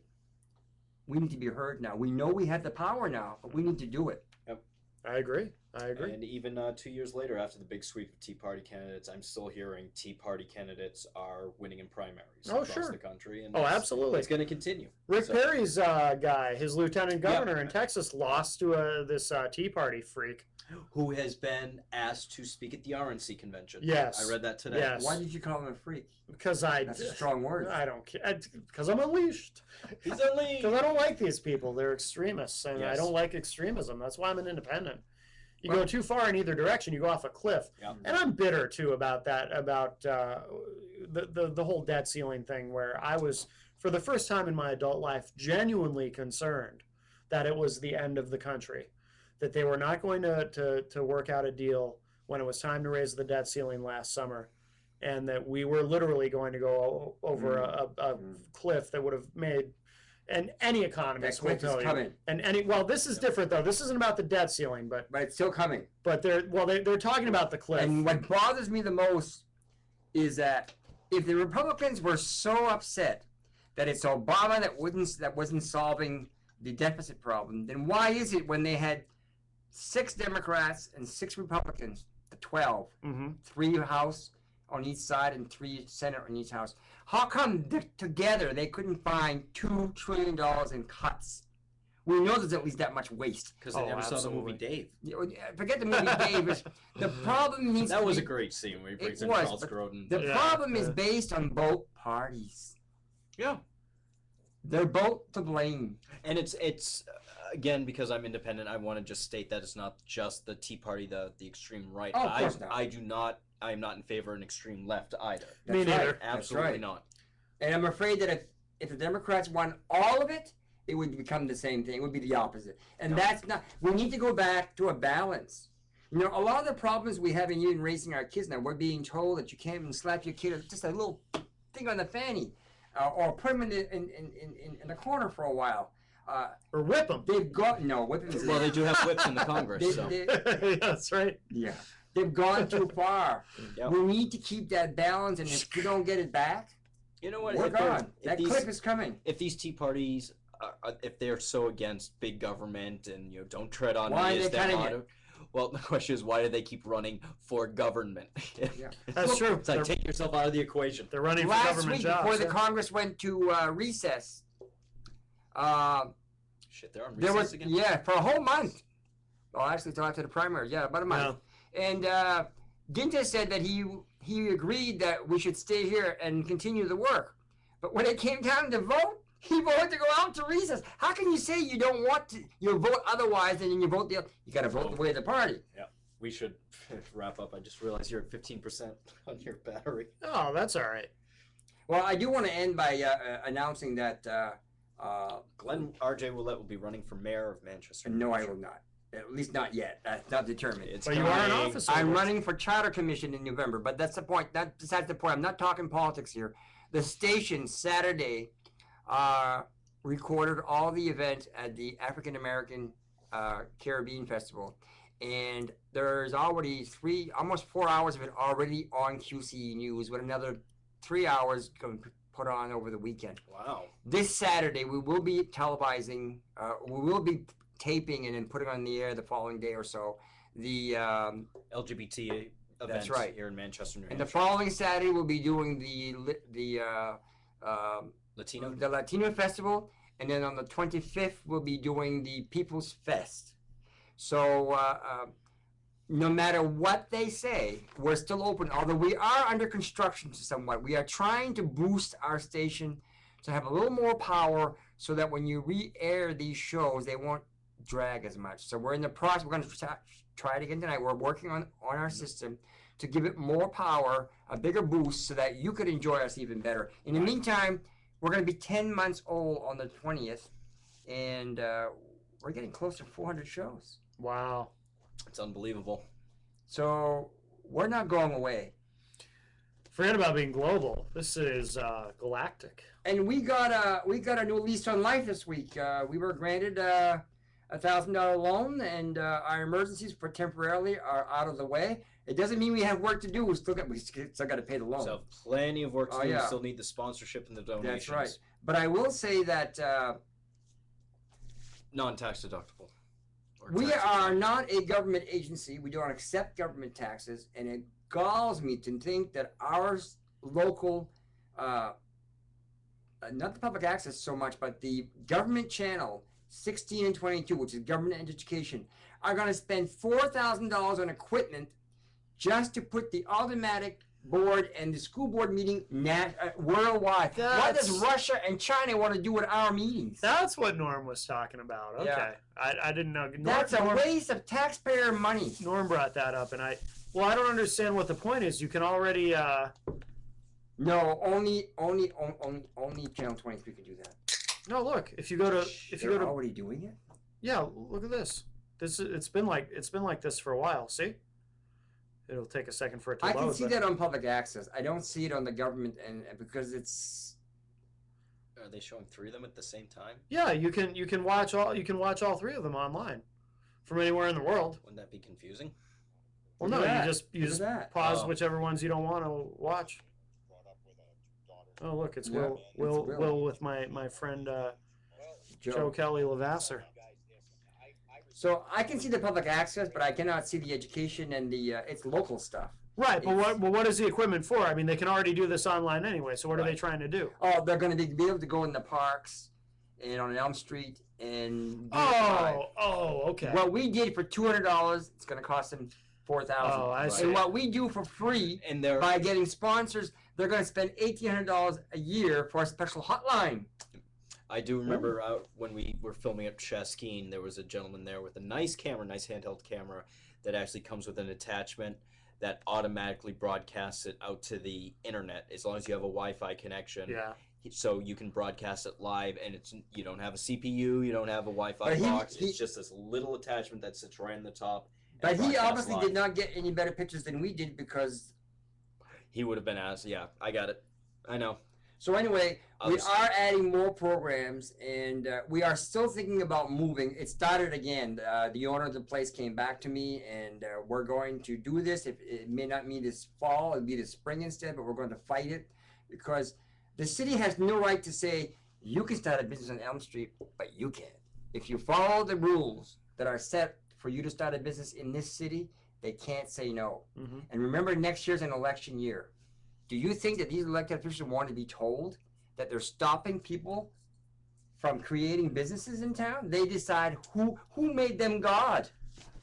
we need to be heard now. We know we have the power now, but we need to do it. Yep. I agree. And even 2 years later, after the big sweep of Tea Party candidates, I'm still hearing Tea Party candidates are winning in primaries across the country. And absolutely. It's going to continue. Rick Perry's guy, his lieutenant governor in Texas, lost to this Tea Party freak. Who has been asked to speak at the RNC convention. Yes. I read that today. Yes. Why did you call him a freak? Because That's a strong word. I don't care. Because I'm unleashed. He's unleashed. Because I don't like these people. They're extremists, and I don't like extremism. That's why I'm an independent. You go too far in either direction, you go off a cliff. Yeah. And I'm bitter too about that, about the whole debt ceiling thing, where I was, for the first time in my adult life, genuinely concerned that it was the end of the country, that they were not going to work out a deal when it was time to raise the debt ceiling last summer, and that we were literally going to go over a cliff that would have made. And any economist will tell you. And this is different though. This isn't about the debt ceiling, but it's still coming. But they're talking about the cliff. And what bothers me the most is that if the Republicans were so upset that it's Obama that wasn't solving the deficit problem, then why is it when they had 6 Democrats and 6 Republicans, the 12, 3 House on each side and 3 Senate on each house, how come together they couldn't find $2 trillion in cuts? We know there's at least that much waste. Because they never saw the movie Dave. Forget the movie Dave. The problem needs that was a great scene where he brings in Charles Grodin. The problem is based on both parties. Yeah. They're both to blame. And it's again, because I'm independent, I want to just state that it's not just the Tea Party, the extreme right. Oh, of course not. I am not in favor of an extreme left either. Me neither. Right. Absolutely not. And I'm afraid that if the Democrats won all of it, it would become the same thing. It would be the opposite. And that's not. We need to go back to a balance. You know, a lot of the problems we have in even raising our kids now, we're being told that you can't even slap your kid with just a little thing on the fanny, or put them in the corner for a while. Or whip them. They've got whip them. Well, they do have whips in the Congress. Yeah, that's right. Yeah. They've gone too far. Yep. We need to keep that balance, and if we don't get it back, you know what? We're gone. That cliff is coming. If these Tea Parties, if they're so against big government and don't tread on why me, are they cutting it? Well, the question is, why do they keep running for government? Yeah. That's true. It's like, take yourself out of the equation. They're running for Last government week, jobs. before the Congress went to recess, Shit, they're on recess again? for a whole month. Well, actually, till after the primary, yeah, about a month. And Ginta said that he agreed that we should stay here and continue the work. But when it came down to vote, he voted to go out to recess. How can you say you don't want to? You vote otherwise, and then you vote you got to vote the way of the party. Yeah, we should wrap up. I just realized you're at 15% on your battery. Oh, that's all right. Well, I do want to end by announcing that. Glenn R.J. Willett will be running for mayor of Manchester. No, I will not. At least not yet. That's not determined. But you are an officer. I'm running for charter commission in November, but that's the point. That besides the point. I'm not talking politics here. The station Saturday recorded all the events at the African American Caribbean Festival, and there's already almost 4 hours of it already on QCE News, with another 3 hours going to put on over the weekend. Wow. This Saturday we will be televising. We will be taping and then putting on the air the following day or so. The LGBT events right. here in Manchester, New and Hampshire. the following Saturday we'll be doing the Latino Festival, and then on the 25th we'll be doing the People's Fest. So no matter what they say, we're still open. Although we are under construction somewhat, we are trying to boost our station to have a little more power, so that when you re-air these shows, they won't drag as much. So we're in the process. We're going to try it again tonight. We're working on our system to give it more power, a bigger boost, so that you could enjoy us even better. In the meantime, we're going to be 10 months old on the 20th, and we're getting close to 400 shows. Wow. It's unbelievable. So we're not going away. Forget about being global. This is galactic. And we got a new lease on life this week. We were granted a $1,000 loan, and our emergencies for temporarily are out of the way. It doesn't mean we have work to do. We still got to pay the loan. So plenty of work to do. Yeah. We still need the sponsorship and the donations. That's right. But I will say that Non-tax deductible. we are not a government agency. We don't accept government taxes, and it galls me to think that our local, not the public access so much, but the government channel 16 and 22, which is government and education, are going to spend $4,000 on equipment just to put the automatic board and the school board meeting worldwide. What does Russia and China want to do with our meetings? That's what Norm was talking about. Okay. Yeah. I didn't know. That's a waste of taxpayer money. Norm brought that up, and I don't understand what the point is. You can already. No, only Channel 23 can do that. No, look. If you go to They're already doing it. Yeah, look at this. It's been like this for a while. See, it'll take a second for it to load. I can see that on public access. I don't see it on the government, and because it's. Are they showing 3 of them at the same time? Yeah, you can watch all 3 of them online, from anywhere in the world. Wouldn't that be confusing? Well, no, you just pause Oh. whichever ones you don't want to watch. Oh, look, it's Yeah, Will with my friend Joe Kelly Lavasser. So I can see the public access, but I cannot see the education and the it's local stuff. Right, but what is the equipment for? I mean, they can already do this online anyway. So what are they trying to do? Oh, they're going to be able to go in the parks and on Elm Street and. Okay. What we did for $200, it's going to cost them $4,000. Oh, I see. And what we do for free, And they're by getting sponsors, they're going to spend $1,800 a year for a special hotline. I do remember when we were filming at Cheskeen, there was a gentleman there with a nice handheld camera that actually comes with an attachment that automatically broadcasts it out to the internet as long as you have a Wi-Fi connection. Yeah. So you can broadcast it live, and you don't have a CPU, you don't have a Wi-Fi But box. It's just this little attachment that sits right on the top. But he obviously did not get any better pictures than we did because. He would have been asked. Yeah, I got it. I know. So anyway, we are adding more programs, and we are still thinking about moving. It started again. The owner of the place came back to me, and we're going to do this. It may not be this fall, it'll be this spring instead, but we're going to fight it because the city has no right to say, you can start a business on Elm Street, but you can't. If you follow the rules that are set for you to start a business in this city, they can't say no. Mm-hmm. And remember, next year's an election year. Do you think that these elected officials want to be told that they're stopping people from creating businesses in town? They decide who made them God.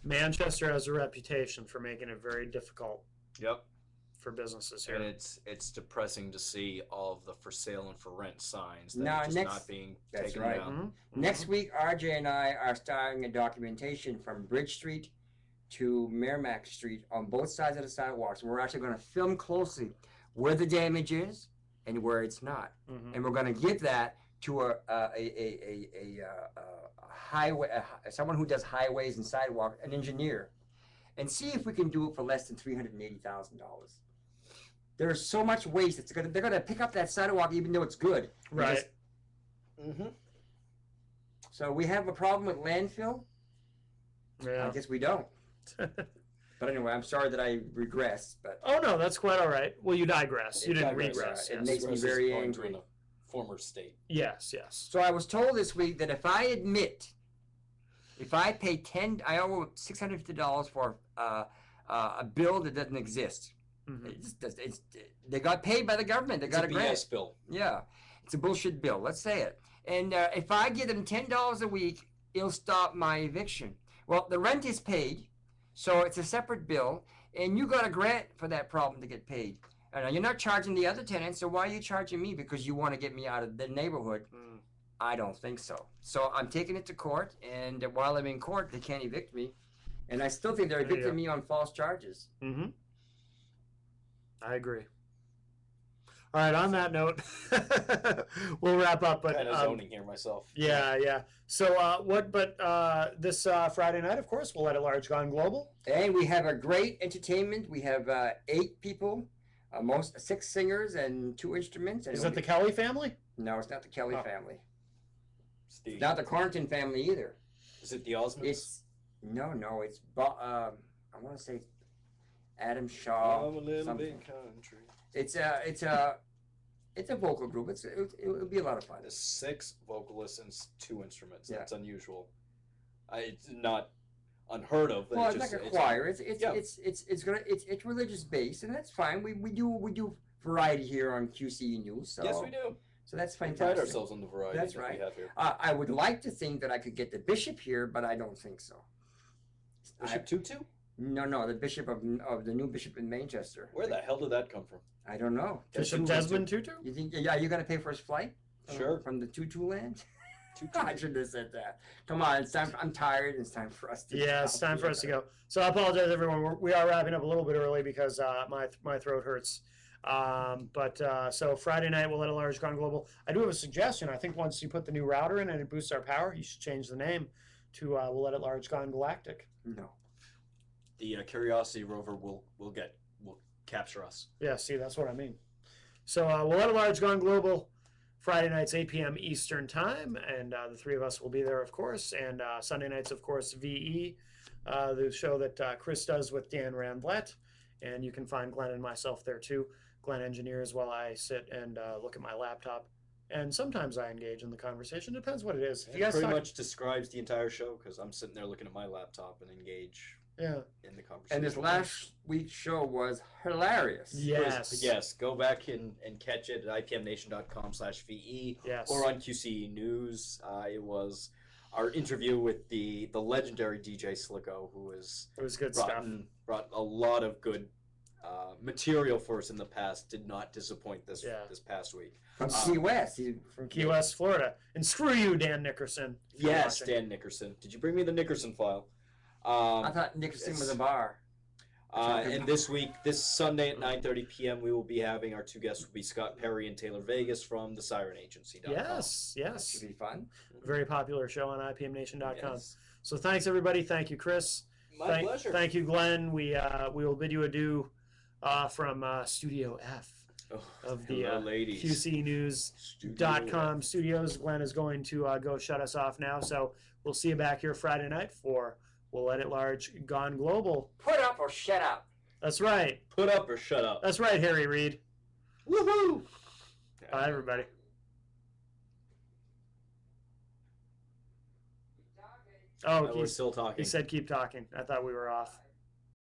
Manchester has a reputation for making it very difficult Yep. for businesses And here. it's depressing to see all of the for sale and for rent signs that Now, are just next- not being that's taken right. down. Next week, RJ and I are starting a documentation from Bridge Street to Merrimack Street on both sides of the sidewalks. We're actually going to film closely where the damage is and where it's not, and we're going to give that to a highway, someone who does highways and sidewalk, an engineer, and see if we can do it for less than $380,000. There's so much waste. They're gonna pick up that sidewalk even though it's good. Right. So we have a problem with landfill. I Yeah. guess we don't. But anyway, I'm sorry that I regressed. But Oh no, that's quite all right. Well, you digress. You It didn't digress, regress. it Yes. makes me Versus very going to angry. a former state. Yes. So I was told this week that if I admit, if I pay I owe $650 for a bill that doesn't exist. They got paid by the government. They It's got a a grant. BS bill. Yeah, it's a bullshit bill. Let's say it. And if I give them $10 a week, it'll stop my eviction. Well, the rent is paid, so it's a separate bill, and you got a grant for that problem to get paid. And you're not charging the other tenants, so why are you charging me? Because you want to get me out of the neighborhood. I don't think so. So I'm taking it to court, and while I'm in court, they can't evict me. And I still think they're There you evicting go. me on false charges. I agree. All right. On that note, we'll wrap up. But Kind of zoning here myself. yeah. So this Friday night, of course, we'll let it large gone global. And we have a great entertainment. We have 8 people, 6 singers and 2 instruments. And Is it the Kelly family? No, it's not the Kelly Oh. family. Steve. It's not the Connarton family either. Is it the Osmonds? It's it's I want to say Adam Shaw. I'm a little something. bit country. It's a vocal group. It'll be a lot of fun. There's 6 vocalists and 2 instruments. Yeah. That's unusual. It's not unheard of. But Well, it's it's just, like a choir. yeah. It's religious based, and that's fine. We do variety here on QCE News. So Yes, we do. So that's We fantastic. pride ourselves on the variety That's that right. we have here. I would like to think that I could get the bishop here, but I don't think so. Bishop Tutu? No, the bishop of the new bishop in Manchester. Where the hell did that come from? I don't know. Bishop Desmond Tutu? You think? Yeah, you're gonna pay for his flight? Sure. From the Tutu land. Tutu. I shouldn't have said that. Come on, it's time. I'm tired. It's time for us to. Yeah, it's time for us to go. So I apologize, everyone. We are wrapping up a little bit early because my throat hurts. So Friday night we'll let it large gone global. I do have a suggestion. I think once you put the new router in and it boosts our power, you should change the name to we'll let it large gone galactic. No. The Curiosity rover will capture us. Yeah, see, that's what I mean. So we'll let it large gone global. Friday nights 8 p.m. Eastern time, and the 3 of us will be there, of course. And Sunday nights, of course, VE, the show that Chris does with Dan Randlett, and you can find Glenn and myself there too. Glenn engineers while I sit and look at my laptop, and sometimes I engage in the conversation. Depends what it is. If It you guys pretty talk, much describes the entire show because I'm sitting there looking at my laptop and engage yeah, in the conversation. And this last week's show was hilarious. yes, Go back and catch it at ipmnation.com/VE yes, or on QCE News. It was our interview with the legendary DJ Slicko, who has it was good stuff. brought a lot of good material for us in the past. Did not disappoint this past week. From Key West. From Key West, Florida. And screw you, Dan Nickerson. for Yes, watching. Dan Nickerson. Did you bring me the Nickerson file? I thought Nickerson was a bar. And this week, this Sunday at 9:30 p.m., we will be having our 2 guests will be Scott Perry and Taylor Vegas from the Siren Agency. Yes, That yes. should be fun. Very popular show on IPMNation.com. Yes. So thanks, everybody. Thank you, Chris. My pleasure. Thank you, Glenn. We will bid you adieu from Studio F of the hello, ladies. QCNews.com studios. Glenn is going to go shut us off now. So we'll see you back here Friday night for We'll Let It Large Gone Global. Put up or shut up. That's right. Put up or shut up. That's right, Harry Reid. Woohoo! Bye, everybody. Oh, We're still talking. he said keep talking. I thought we were off.